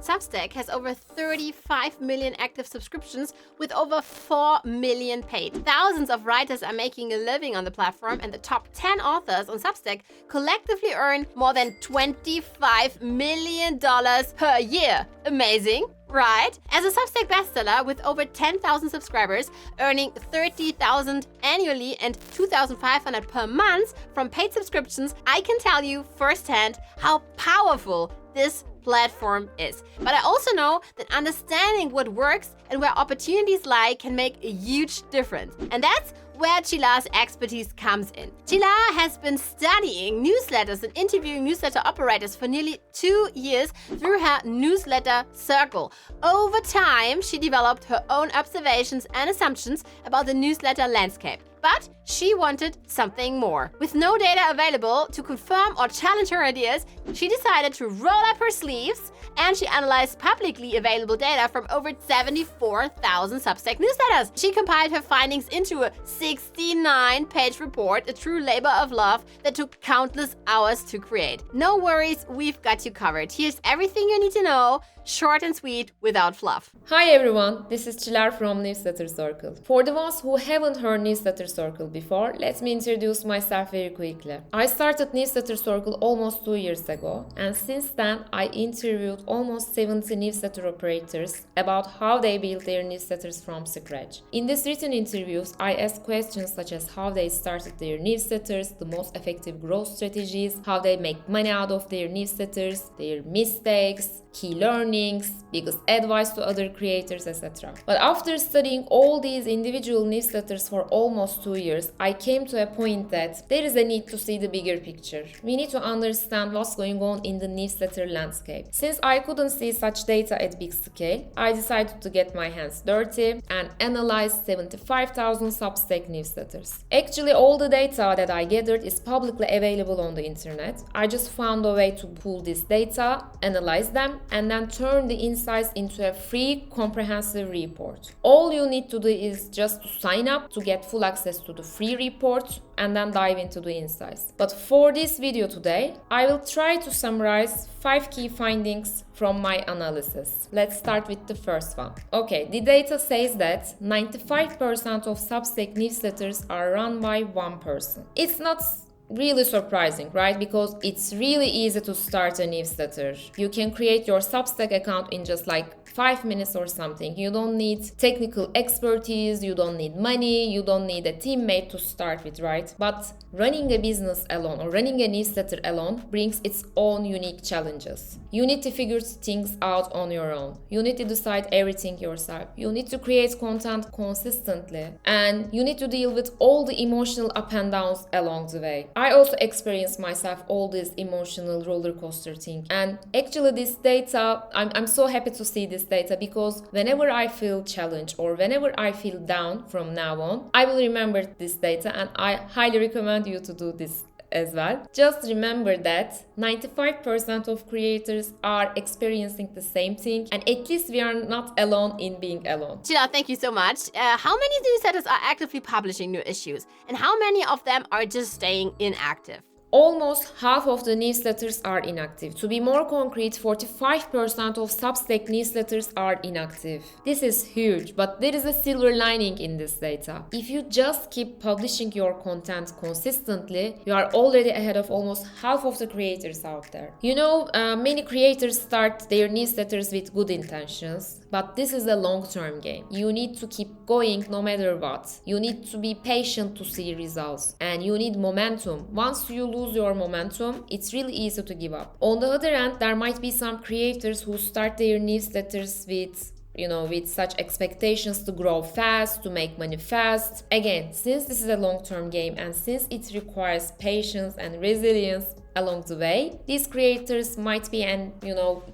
Substack has over 35 million active subscriptions with over 4 million paid. Thousands of writers are making a living on the platform, and the top 10 authors on Substack collectively earn more than $25 million per year. Amazing, right? As a Substack bestseller with over 10,000 subscribers, earning $30,000 annually and $2,500 per month from paid subscriptions, I can tell you firsthand how powerful this platform is. But I also know that understanding what works and where opportunities lie can make a huge difference. And that's where Ciler's expertise comes in. Ciler has been studying newsletters and interviewing newsletter operators for nearly 2 years through her newsletter circle. Over time, she developed her own observations and assumptions about the newsletter landscape. But she wanted something more. With no data available to confirm or challenge her ideas, she decided to roll up her sleeves, and she analyzed publicly available data from over 74,000 Substack newsletters. She compiled her findings into a 69-page report, a true labor of love that took countless hours to create. No worries, we've got you covered. Here's everything you need to know, short and sweet, without fluff. Hi everyone, this is Ciler from Newsletter Circle. For the ones who haven't heard Newsletter Circle before, let me introduce myself very quickly. I started Newsletter Circle almost 2 years ago, and since then I interviewed almost 70 newsletter operators about how they build their newsletters from scratch. In these written interviews, I asked questions such as how they started their newsletters, the most effective growth strategies, how they make money out of their newsletters, their mistakes, key learnings, biggest advice to other creators, etc. But after studying all these individual newsletters for almost 2 years, I came to a point that there is a need to see the bigger picture. We need to understand what's going on in the newsletter landscape. Since I couldn't see such data at big scale, I decided to get my hands dirty and analyze 75,000 Substack newsletters. Actually, all the data that I gathered is publicly available on the internet. I just found a way to pull this data, analyze them, and then turn the insights into a free comprehensive report. All you need to do is just to sign up to get full access to the free report and then dive into the insights. But for this video today, I will try to summarize 5 key findings from my analysis. Let's start with the first one. Okay, the data says that 95% of Substack newsletters are run by one person. It's not really surprising, right? Because it's really easy to start a newsletter. You can create your Substack account in just like 5 minutes or something. You don't need technical expertise, you don't need money, you don't need a teammate to start with, right? But running a business alone or running a newsletter alone brings its own unique challenges. You need to figure things out on your own. You need to decide everything yourself. You need to create content consistently, and you need to deal with all the emotional up and downs along the way. I also experienced myself all this emotional roller coaster thing, and actually this data, I'm so happy to see this data, because whenever I feel challenged or whenever I feel down from now on, I will remember this data, and I highly recommend you to do this as well. Just remember that 95% of creators are experiencing the same thing, and at least we are not alone in being alone. Ciler, thank you so much. How many newsletters are actively publishing new issues, and how many of them are just staying inactive? Almost half of the newsletters are inactive. To be more concrete, 45% of Substack newsletters are inactive. This is huge, but there is a silver lining in this data. If you just keep publishing your content consistently, you are already ahead of almost half of the creators out there. You know, many creators start their newsletters with good intentions, but this is a long-term game. You need to keep going no matter what. You need to be patient to see results, and you need momentum. Once you lose your momentum, it's really easy to give up. On the other hand, there might be some creators who start their newsletters with such expectations to grow fast, to make money fast. Again, since this is a long-term game and since it requires patience and resilience along the way, these creators might be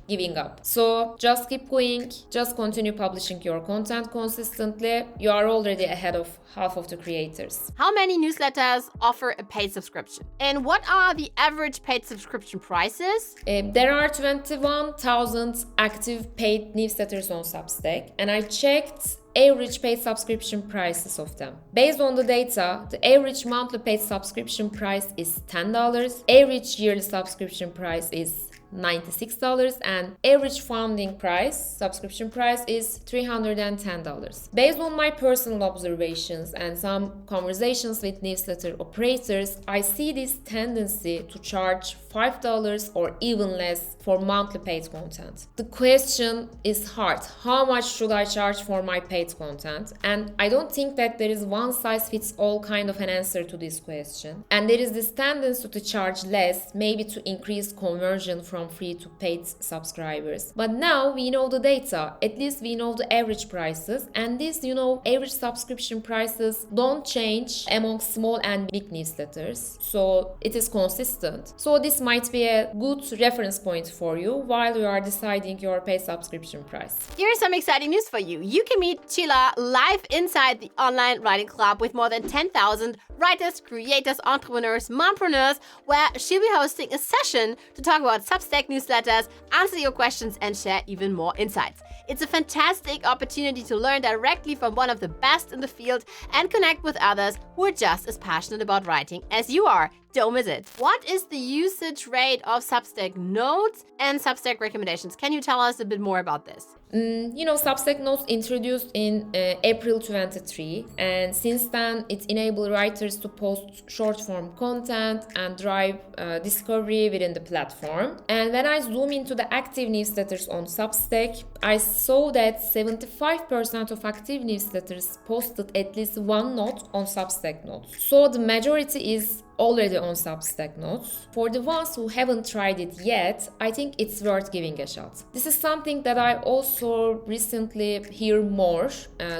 giving up. So just keep going, just continue publishing your content consistently. You are already ahead of half of the creators. How many newsletters offer a paid subscription? And what are the average paid subscription prices? There are 21,000 active paid newsletters on Substack, and I checked average paid subscription prices of them. Based on the data, the average monthly paid subscription price is $10. Average yearly subscription price is $96 and average funding price, subscription price is $310. Based on my personal observations and some conversations with newsletter operators, I see this tendency to charge $5 or even less for monthly paid content. The question is hard. How much should I charge for my paid content? And I don't think that there is one size fits all kind of an answer to this question. And there is this tendency to charge less, maybe to increase conversion from free to paid subscribers. But now we know the data, at least we know the average prices, and these, average subscription prices don't change among small and big newsletters. So it is consistent. So this might be a good reference point for you while you are deciding your paid subscription price. Here's some exciting news for you. You can meet Ciler live inside the online writing club with more than 10,000 writers, creators, entrepreneurs, mompreneurs, where she'll be hosting a session to talk about Substack newsletters, answer your questions, and share even more insights. It's a fantastic opportunity to learn directly from one of the best in the field and connect with others who are just as passionate about writing as you are. Don't miss it. What is the usage rate of Substack Notes and Substack recommendations? Can you tell us a bit more about this? Substack Notes introduced in April 23, and since then it enables writers to post short-form content and drive discovery within the platform. And when I zoom into the active newsletters on Substack, I saw that 75% of active newsletters posted at least one note on Substack Notes. So the majority is already on Substack Notes. For the ones who haven't tried it yet, I think it's worth giving a shot. This is something that I also recently hear more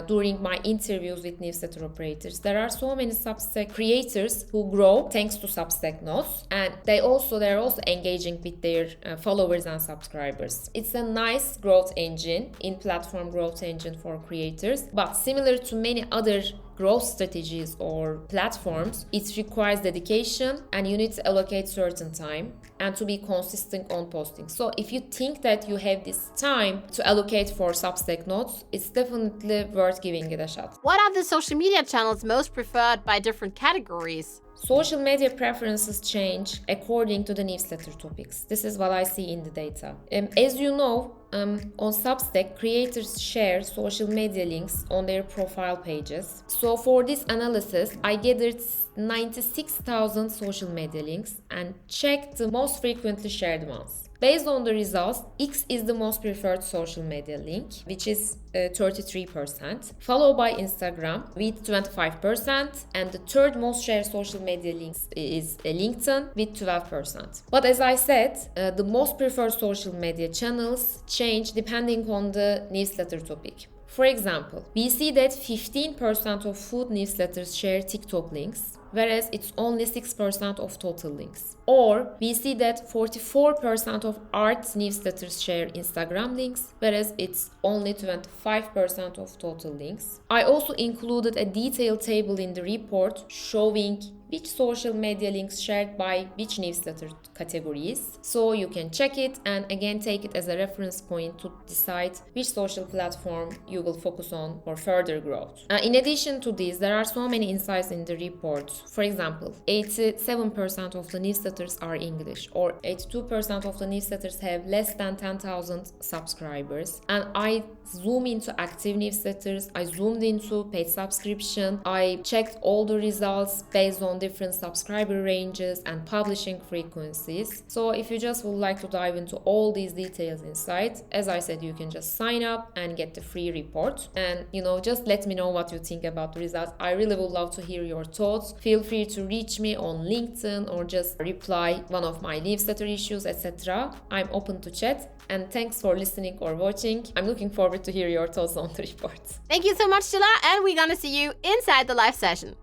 during my interviews with newsletter operators. There are so many Substack creators who grow thanks to Substack Notes, and they're also engaging with their followers and subscribers. It's a nice growth engine, in-platform growth engine for creators, but similar to many other growth strategies or platforms, it requires dedication and you need to allocate certain time and to be consistent on posting. So if you think that you have this time to allocate for Substack Notes, it's definitely worth giving it a shot. What are the social media channels most preferred by different categories? Social media preferences change according to the newsletter topics. This is what I see in the data. As you know, on Substack, creators share social media links on their profile pages. So for this analysis, I gathered 96,000 social media links and checked the most frequently shared ones. Based on the results, X is the most preferred social media link, which is 33%, followed by Instagram with 25%, and the third most shared social media links is LinkedIn with 12%. But as I said, the most preferred social media channels change depending on the newsletter topic. For example, we see that 15% of food newsletters share TikTok links, whereas it's only 6% of total links. Or we see that 44% of art newsletters share Instagram links, whereas it's only 25% of total links. I also included a detailed table in the report showing which social media links shared by which newsletter categories. So you can check it and again take it as a reference point to decide which social platform you will focus on for further growth. In addition to this, there are so many insights in the report. For example, 87% of the newsletters are English, or 82% of the newsletters have less than 10,000 subscribers. And I zoom into active newsletters, I zoomed into paid subscription, I checked all the results based on different subscriber ranges and publishing frequencies. So if you just would like to dive into all these details inside, as I said, you can just sign up and get the free report. And just let me know what you think about the results. I really would love to hear your thoughts. Feel free to reach me on LinkedIn or just reply one of my newsletter issues, etc. I'm open to chat. And thanks for listening or watching. I'm looking forward to hear your thoughts on the report. Thank you so much, Ciler, and we're gonna see you inside the live session.